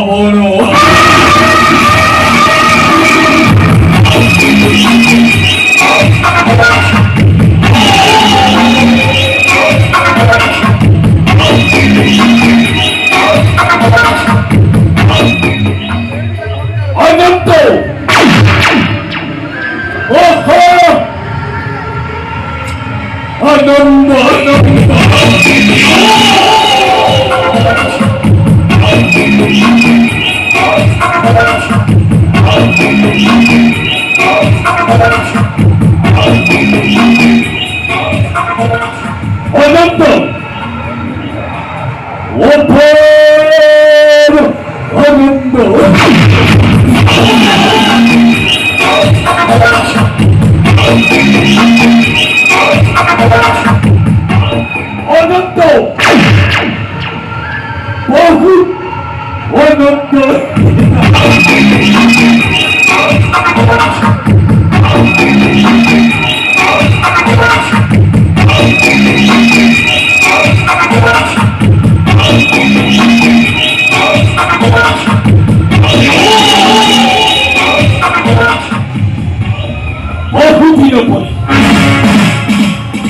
ಅವನು ಅನಂತ ಓಹೋ ಆನಂದ ಅನಂತ ಓಹೋ ಅನಂತ অনন্ত বহু অনন্ত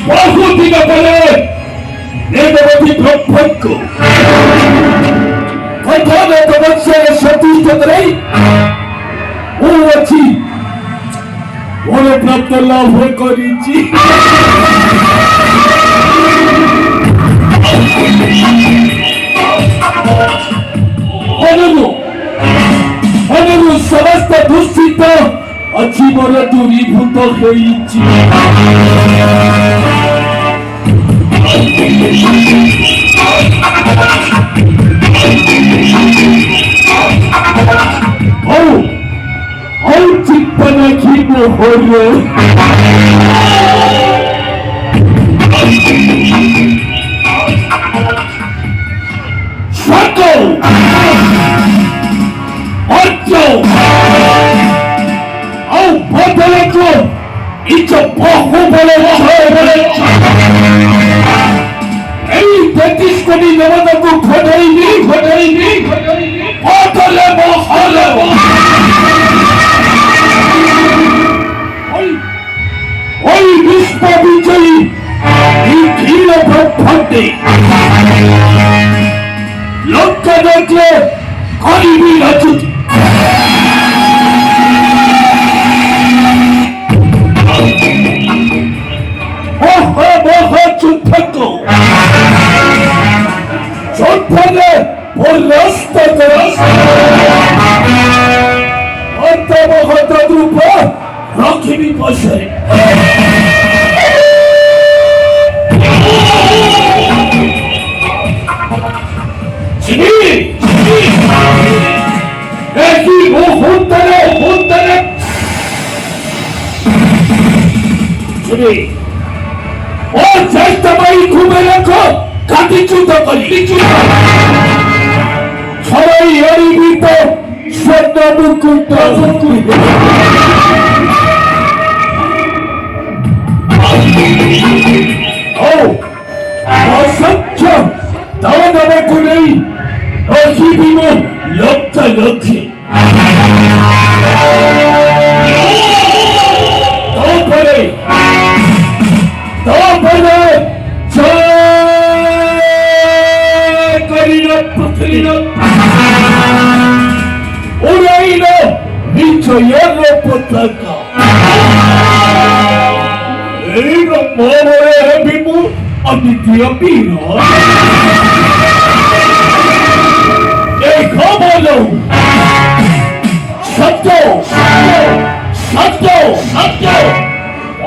বহুদিন পরে নিরবধি ব্রহ্মজ্ঞ কথাগত বৎসরের সতীর্থতাই ও আছি বড়প্রাপ্ত লাভ করেছি সমস্ত দুশ্চিত জীবন দূরীভূত হয়েছি চিপ্পানা ক্ষীণ হল সকল অর্থ বদলত ইচ্ছ বহু বলে এই 33 কোটি দেবতাকে ঘটাইনি অতলে মহলে ওই বিশ্ব বিজয়ী এই ক্ষীণ ব্রহ্মাণ্ডে লক্ষ্য দেখলে করিবি রচিত রক্ষিবী বসে একই মুহূর্তে ও চেষ্টা পাই খুবই রাখো কাটিচ্যুত করি সবাই এরিবিত স্বর্ণ মুকুট অসহ্য দাওয়া দাওয়া করেই রহিবিন লক্ষে তারপরে উড়াইল বিজয়ের পতাকা এই মরে বিমু অদ্বিতীয় বীর এই খবর সত্য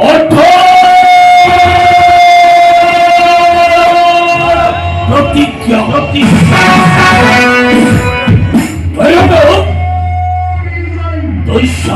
অর্থ প্রতিজ্ঞা দৈস্য